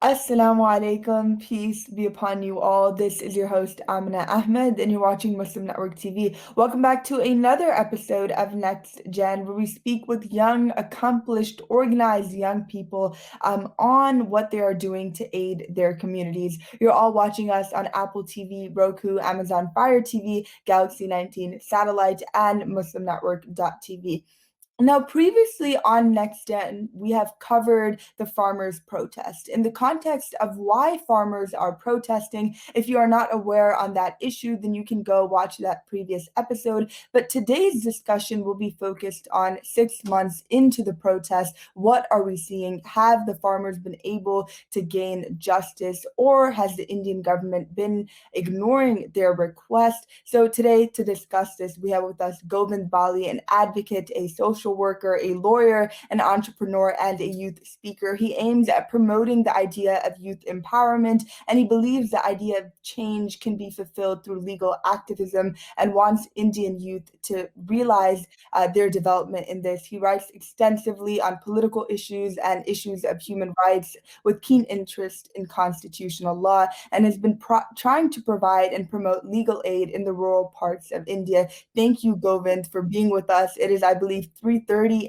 Assalamu alaikum, peace be upon you all. This is your host Amina Ahmed, and you're watching Muslim Network TV. Welcome back to another episode of Next Gen, where we speak with young, accomplished, organized young people on what they are doing to aid their communities. You're all watching us on Apple TV, Roku, Amazon Fire TV, Galaxy 19 Satellite, and MuslimNetwork.tv. Now, previously on Next Gen, we have covered the farmers' protest in the context of why farmers are protesting. If you are not aware on that issue, then you can go watch that previous episode. But today's discussion will be focused on 6 months into the protest. What are we seeing? Have the farmers been able to gain justice, or has the Indian government been ignoring their request? So today, to discuss this, we have with us Govind Bali, an advocate, a social worker, a lawyer, an entrepreneur, and a youth speaker. He aims at promoting the idea of youth empowerment, and he believes the idea of change can be fulfilled through legal activism and wants Indian youth to realize their development in this. He writes extensively on political issues and issues of human rights with keen interest in constitutional law, and has been trying to provide and promote legal aid in the rural parts of India. Thank you, Govind, for being with us. It is, I believe, 3:30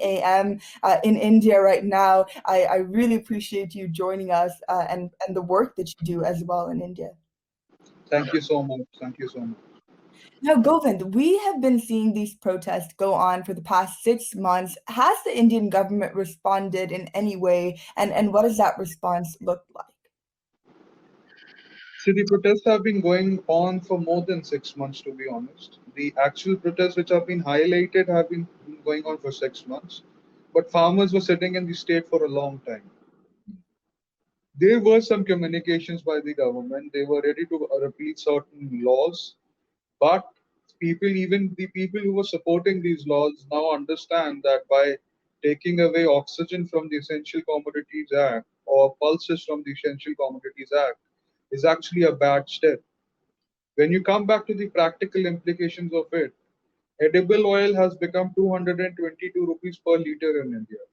a.m. In India right now. I really appreciate you joining us and the work that you do as well in India. Thank you so much. Thank you so much. Now, Govind, we have been seeing these protests go on for the past 6 months. Has the Indian government responded in any way, and what does that response look like? See, the protests have been going on for more than 6 months, to be honest. The actual protests which have been highlighted have been going on for 6 months, but farmers were sitting in the state for a long time. There were some communications by the government. They were ready to repeal certain laws, but even the people who were supporting these laws now understand that by taking away oxygen from the Essential Commodities Act or pulses from the Essential Commodities Act is actually a bad step. When you come back to the practical implications of it, edible oil has become 222 rupees per liter in India,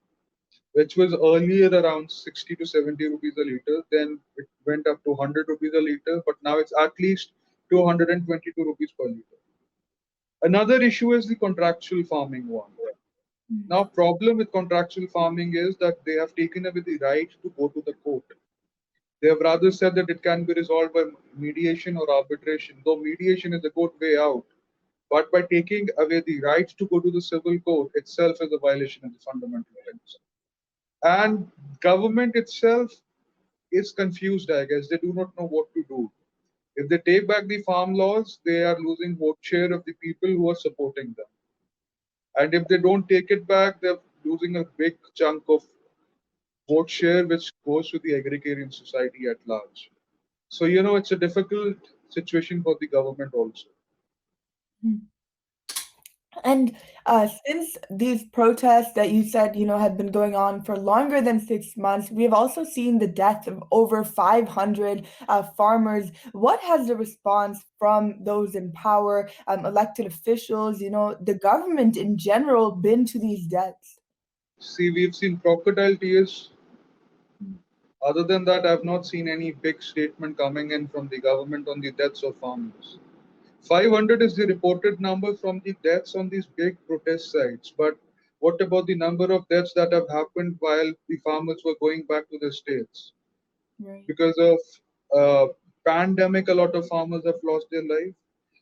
which was earlier around 60 to 70 rupees a liter. Then it went up to 100 rupees a liter, but now it's at least 222 rupees per liter. Another issue is the contractual farming one. Mm. Now, problem with contractual farming is that they have taken away the right to go to the court. They have rather said that it can be resolved by mediation or arbitration, though mediation is a good way out. But by taking away the right to go to the civil court itself is a violation of the fundamental rights. And government itself is confused, I guess. They do not know what to do. If they take back the farm laws, they are losing vote share of the people who are supporting them. And if they don't take it back, they're losing a big chunk of vote share, which goes to the agrarian society at large. So, it's a difficult situation for the government also. Mm. And since these protests that you said, have been going on for longer than 6 months, we have also seen the death of over 500 farmers. What has the response from those in power, elected officials, the government in general, been to these deaths? See, we've seen crocodile tears. Other than that, I've not seen any big statement coming in from the government on the deaths of farmers. 500 is the reported number from the deaths on these big protest sites. But what about the number of deaths that have happened while the farmers were going back to their states? Right. Because of pandemic, a lot of farmers have lost their life.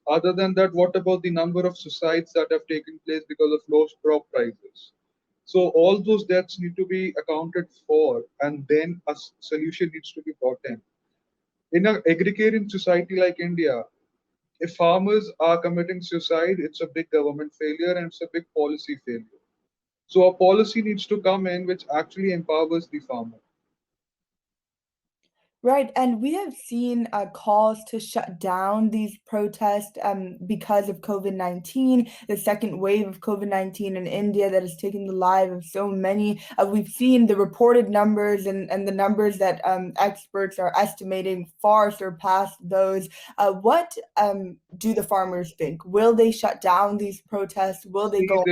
Other than that, what about the number of suicides that have taken place because of low crop prices? So all those deaths need to be accounted for, and then a solution needs to be brought in. In an agrarian society like India, if farmers are committing suicide, it's a big government failure and it's a big policy failure. So a policy needs to come in which actually empowers the farmer. Right, and we have seen calls to shut down these protests because of COVID-19, the second wave of COVID-19 in India that has taken the lives of so many. We've seen the reported numbers and the numbers that experts are estimating far surpass those. What do the farmers think? Will they shut down these protests? Will they See, go?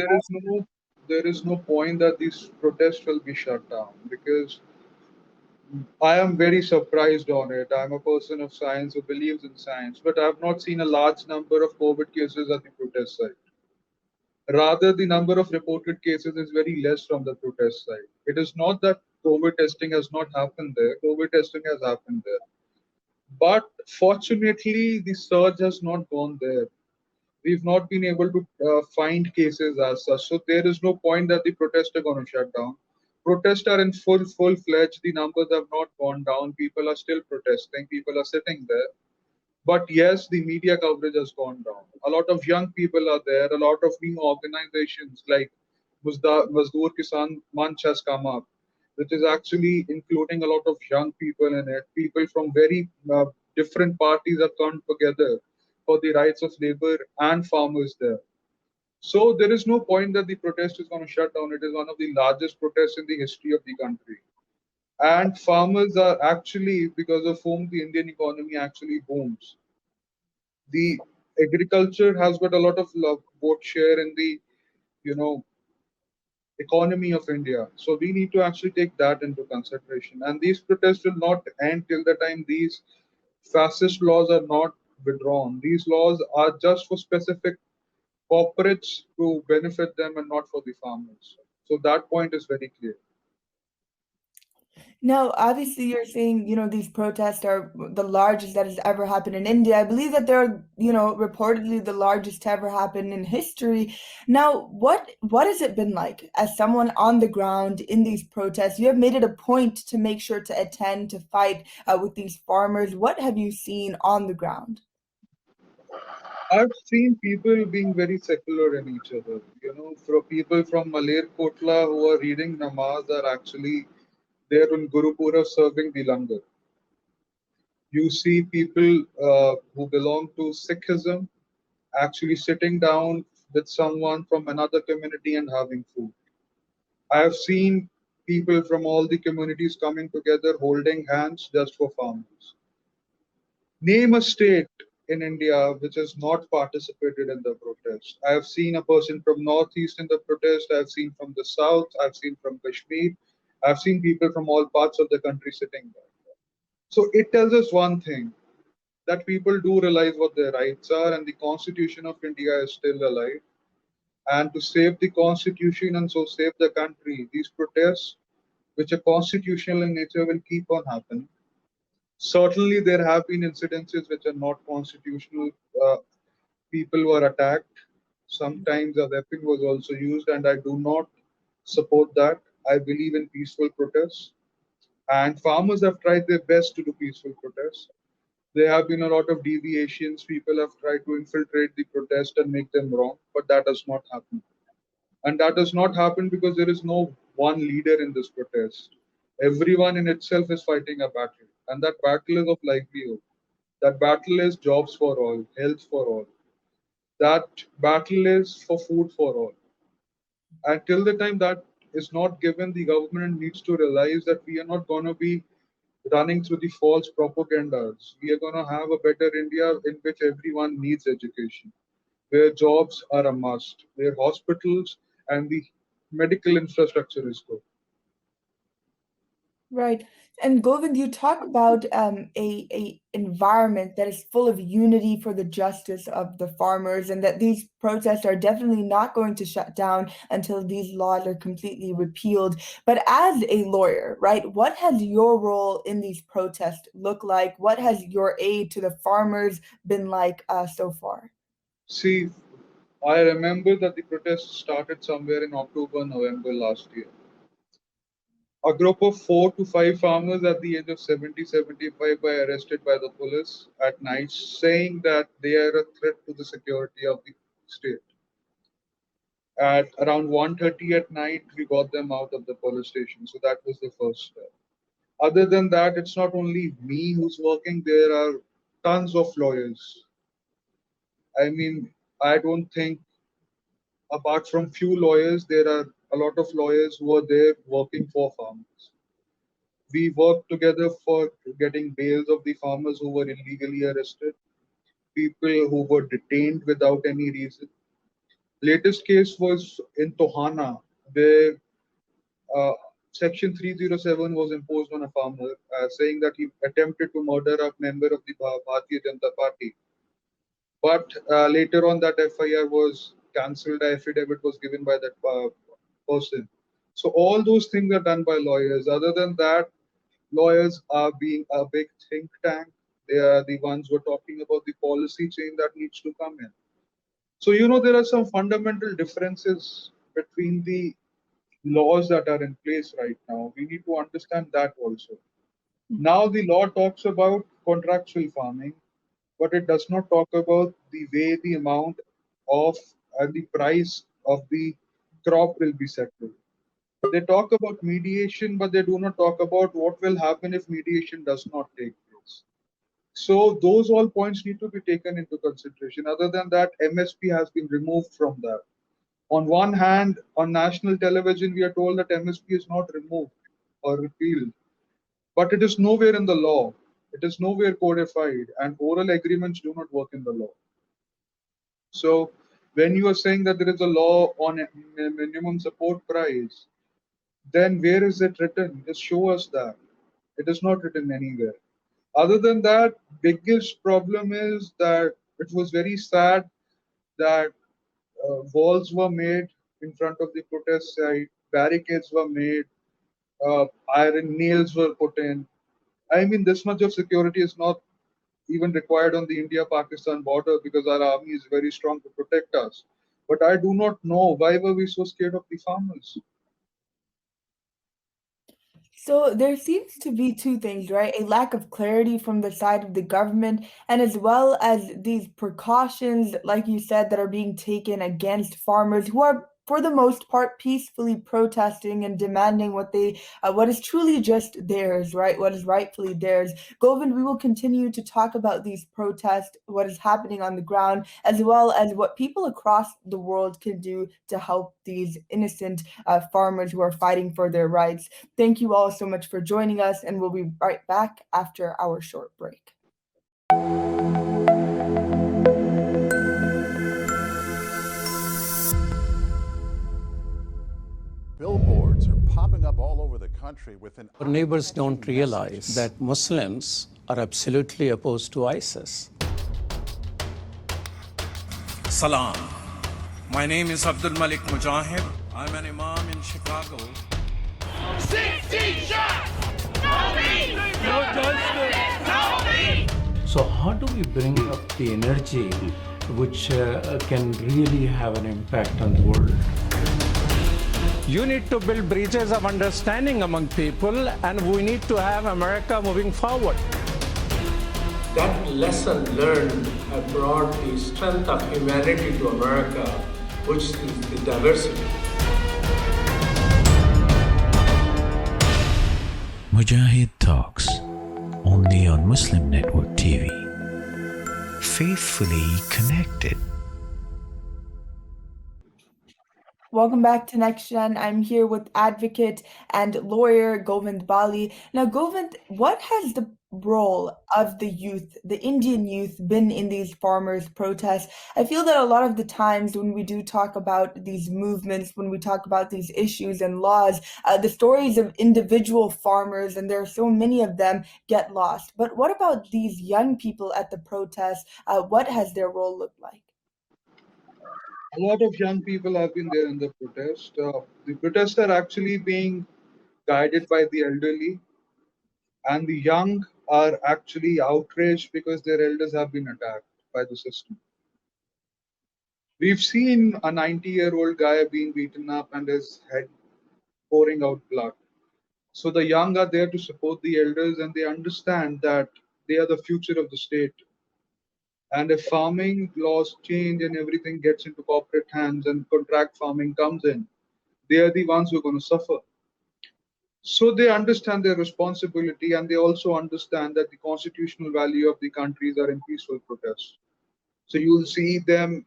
there is no point that these protests will be shut down because I am very surprised on it. I'm a person of science who believes in science, but I've not seen a large number of COVID cases at the protest site. Rather, the number of reported cases is very less from the protest side. It is not that COVID testing has not happened there. COVID testing has happened there. But fortunately, the surge has not gone there. We've not been able to find cases as such. So there is no point that the protests are going to shut down. Protests are in full fledged. The numbers have not gone down. People are still protesting. People are sitting there. But yes, the media coverage has gone down. A lot of young people are there. A lot of new organizations like Mazdoor Kisan Manch has come up, which is actually including a lot of young people in it. People from very different parties have come together for the rights of labor and farmers there. So there is no point that the protest is going to shut down. It is one of the largest protests in the history of the country. And farmers are actually, because of whom the Indian economy actually booms. The agriculture has got a lot of both share in the you know economy of India. So we need to actually take that into consideration. And these protests will not end till the time these fascist laws are not withdrawn. These laws are just for specific corporates to benefit them and not for the farmers. So that point is very clear. Now, obviously, you're saying, these protests are the largest that has ever happened in India. I believe that they're, reportedly the largest to ever happen in history. Now, what has it been like as someone on the ground in these protests? You have made it a point to make sure to attend, to fight with these farmers. What have you seen on the ground? I've seen people being very secular in each other. For people from Maler Kotla who are reading namaz are actually there on Gurupura serving the langar. You see people who belong to Sikhism actually sitting down with someone from another community and having food. I have seen people from all the communities coming together holding hands just for farmers. Name a state in India which has not participated in the protest. I have seen a person from Northeast in the protest. I have seen from the South. I've seen from Kashmir. I've seen people from all parts of the country sitting there. So it tells us one thing, that people do realize what their rights are and the Constitution of India is still alive. And to save the Constitution and so save the country, these protests, which are constitutional in nature, will keep on happening. Certainly, there have been incidences which are not constitutional. Uh, People were attacked. Sometimes a weapon was also used, and I do not support that. I believe in peaceful protests. And farmers have tried their best to do peaceful protests. There have been a lot of deviations. People have tried to infiltrate the protest and make them wrong, but that does not happen. And that does not happen because there is no one leader in this protest. Everyone in itself is fighting a battle, and that battle is of livelihood. That battle is jobs for all, health for all. That battle is for food for all. And till the time that is not given, the government needs to realize that we are not going to be running through the false propagandas. We are going to have a better India in which everyone needs education, where jobs are a must, where hospitals and the medical infrastructure is good. Right. And Govind, you talk about a environment that is full of unity for the justice of the farmers, and that these protests are definitely not going to shut down until these laws are completely repealed. But as a lawyer, right, what has your role in these protests look like? What has your aid to the farmers been like so far? See, I remember that the protests started somewhere in October, November last year. A group of 4 to 5 farmers at the age of 70, 75 were arrested by the police at night, saying that they are a threat to the security of the state. At around 1:30 at night, we got them out of the police station. So that was the first step. Other than that, it's not only me who's working, there are tons of lawyers. I mean, I don't think, apart from few lawyers, there are a lot of lawyers who are there working for farmers. We worked together for getting bails of the farmers who were illegally arrested, people who were detained without any reason. Latest case was in Tohana, where Section 307 was imposed on a farmer, saying that he attempted to murder a member of the Bharatiya Janata Party. But later on, that FIR was cancelled. The affidavit was given by that person. So all those things are done by lawyers. Other than that, lawyers are being a big think tank. They are the ones who are talking about the policy change that needs to come in. So there are some fundamental differences between the laws that are in place right now. We need to understand that also. Now the law talks about contractual farming, but it does not talk about the way the amount of and the price of the crop will be settled. They talk about mediation, but they do not talk about what will happen if mediation does not take place. So those all points need to be taken into consideration. Other than that, MSP has been removed from that. On one hand, on national television, we are told that MSP is not removed or repealed, but it is nowhere in the law. It is nowhere codified, and oral agreements do not work in the law. So, when you are saying that there is a law on a minimum support price, then where is it written? Just show us that. It is not written anywhere. Other than that, biggest problem is that it was very sad that walls were made in front of the protest site, barricades were made, iron nails were put in. I mean, this much of security is not even required on the India-Pakistan border because our army is very strong to protect us. But I do not know why were we so scared of the farmers. So there seems to be two things, right? A lack of clarity from the side of the government, and as well as these precautions, like you said, that are being taken against farmers who are, for the most part, peacefully protesting and demanding what is truly just theirs, right? What is rightfully theirs. Govind, we will continue to talk about these protests, what is happening on the ground, as well as what people across the world can do to help these innocent farmers who are fighting for their rights. Thank you all so much for joining us, and we'll be right back after our short break. Billboards are popping up all over the country with an Our neighbors don't realize that Muslims are absolutely opposed to ISIS. Salam. My name is Abdul Malik Mujahid. I'm an imam in Chicago. 60 shots! No peace! No justice! No peace! So how do we bring up the energy which can really have an impact on the world? You need to build bridges of understanding among people, and we need to have America moving forward. That lesson learned brought the strength of humanity to America, which is the diversity. Mujahid Talks, only on Muslim Network TV. Faithfully connected. Welcome back to Next Gen. I'm here with advocate and lawyer Govind Bali. Now, Govind, what has the role of the youth, the Indian youth, been in these farmers' protests? I feel that a lot of the times when we do talk about these movements, when we talk about these issues and laws, the stories of individual farmers, and there are so many of them, get lost. But what about these young people at the protests? What has their role looked like? A lot of young people have been there in the protest. The protests are actually being guided by the elderly, and the young are actually outraged because their elders have been attacked by the system. We've seen a 90-year-old guy being beaten up and his head pouring out blood. So the young are there to support the elders, and they understand that they are the future of the state. And if farming laws change and everything gets into corporate hands and contract farming comes in, they are the ones who are going to suffer. So they understand their responsibility, and they also understand that the constitutional value of the countries are in peaceful protest. So you'll see them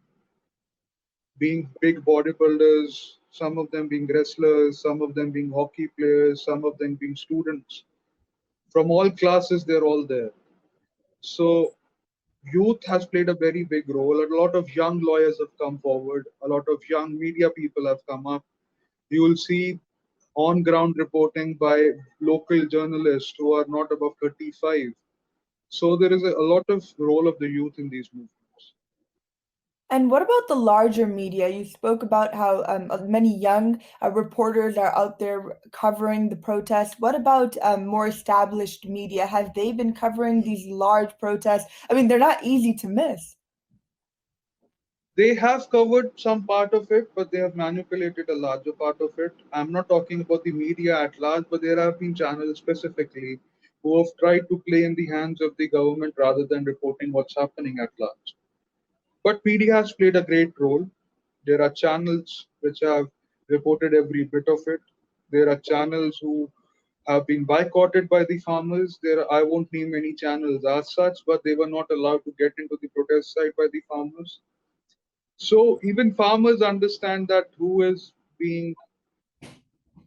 being big bodybuilders, some of them being wrestlers, some of them being hockey players, some of them being students. From all classes, they're all there. So youth has played a very big role. A lot of young lawyers have come forward. A lot of young media people have come up. You will see on ground reporting by local journalists who are not above 35. So there is a lot of role of the youth in these movements. And what about the larger media? You spoke about how many young reporters are out there covering the protests. What about more established media? Have they been covering these large protests? I mean, they're not easy to miss. They have covered some part of it, but they have manipulated a larger part of it. I'm not talking about the media at large, but there have been channels specifically who have tried to play in the hands of the government rather than reporting what's happening at large. But media has played a great role. There are channels which have reported every bit of it. There are channels who have been boycotted by the farmers. I won't name any channels as such, but they were not allowed to get into the protest site by the farmers. So even farmers understand that who is being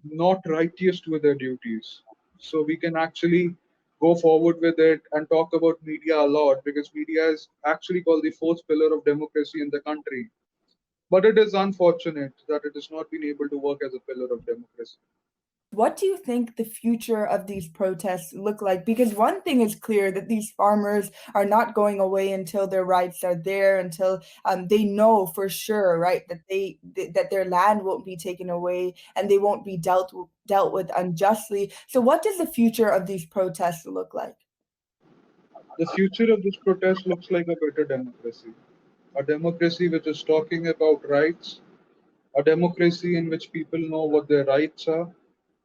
not righteous with their duties. So we can actually go forward with it and talk about media a lot because media is actually called the fourth pillar of democracy in the country. But it is unfortunate that it has not been able to work as a pillar of democracy. What do you think the future of these protests look like? Because one thing is clear that these farmers are not going away until their rights are there, until they know for sure, right, that that their land won't be taken away and they won't be dealt with unjustly. So, what does the future of these protests look like? The future of this protest looks like a better democracy. A democracy which is talking about rights, a democracy in which people know what their rights are,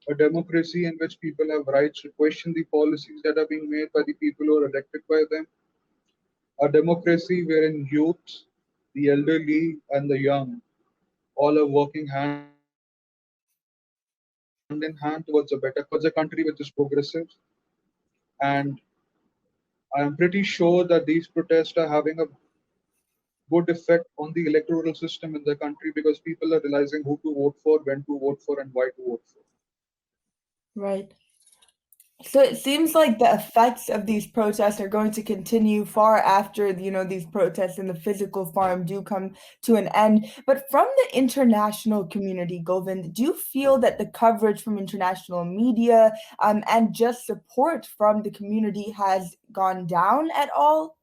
a democracy in which people have rights to question the policies that are being made by the people who are elected by them, a democracy wherein youth, the elderly, and the young all are working hand in hand towards a better country which is progressive. And I am pretty sure that these protests are having a good effect on the electoral system in the country because people are realizing who to vote for, when to vote for, and why to vote for. Right. So it seems like the effects of these protests are going to continue far after, these protests in the physical farm do come to an end. But from the international community, Govind, do you feel that the coverage from international media and just support from the community has gone down at all?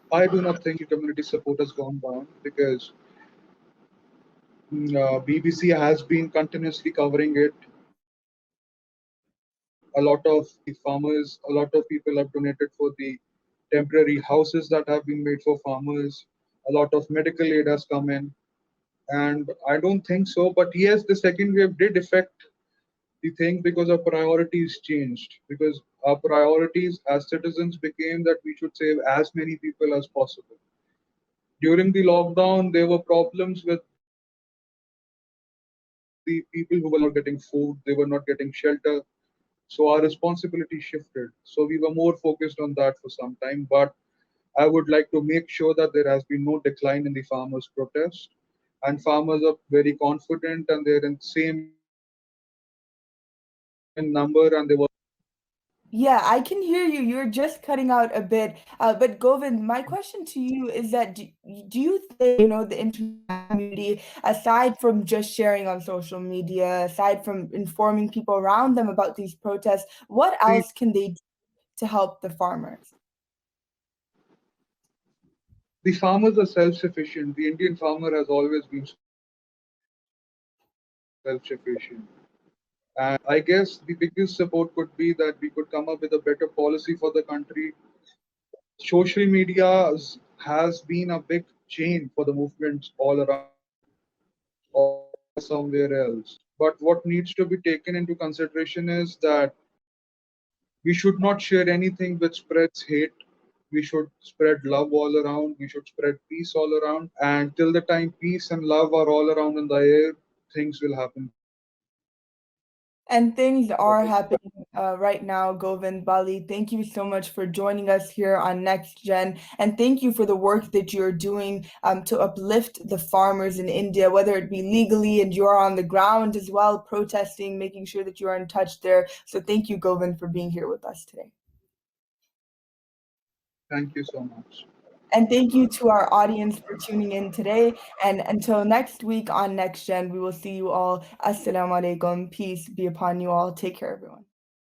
I do not think the community support has gone down because BBC has been continuously covering it. A lot of the farmers, a lot of people have donated for the temporary houses that have been made for farmers. A lot of medical aid has come in. And I don't think so. But yes, the second wave did affect the thing because our priorities changed. Because our priorities as citizens became that we should save as many people as possible. During the lockdown, there were problems with the people who were not getting food, they were not getting shelter. So our responsibility shifted. So we were more focused on that for some time. But I would like to make sure that there has been no decline in the farmers' protest. And farmers are very confident and they're in same in number and they work Yeah, I can hear you. You're just cutting out a bit. But Govind, my question to you is that do you think, the international community, aside from just sharing on social media, aside from informing people around them about these protests, what the else can they do to help the farmers? the farmers are self-sufficient. The Indian farmer has always been self-sufficient. And I guess the biggest support could be that we could come up with a better policy for the country. Social media has been a big chain for the movements all around the country or somewhere else. But what needs to be taken into consideration is that we should not share anything which spreads hate. We should spread love all around. We should spread peace all around. And till the time peace and love are all around in the air, things will happen peacefully. And things But are happening right now, Govind Bali. Thank you so much for joining us here on Next Gen. And thank you for the work that you're doing to uplift the farmers in India, whether it be legally and you're on the ground as well, protesting, making sure that you're in touch there. So thank you, Govind, for being here with us today. thank you so much. And thank you to our audience for tuning in today. And until next week on Next Gen, we will see you all. Assalamu alaikum. Peace be upon you all. Take care, everyone.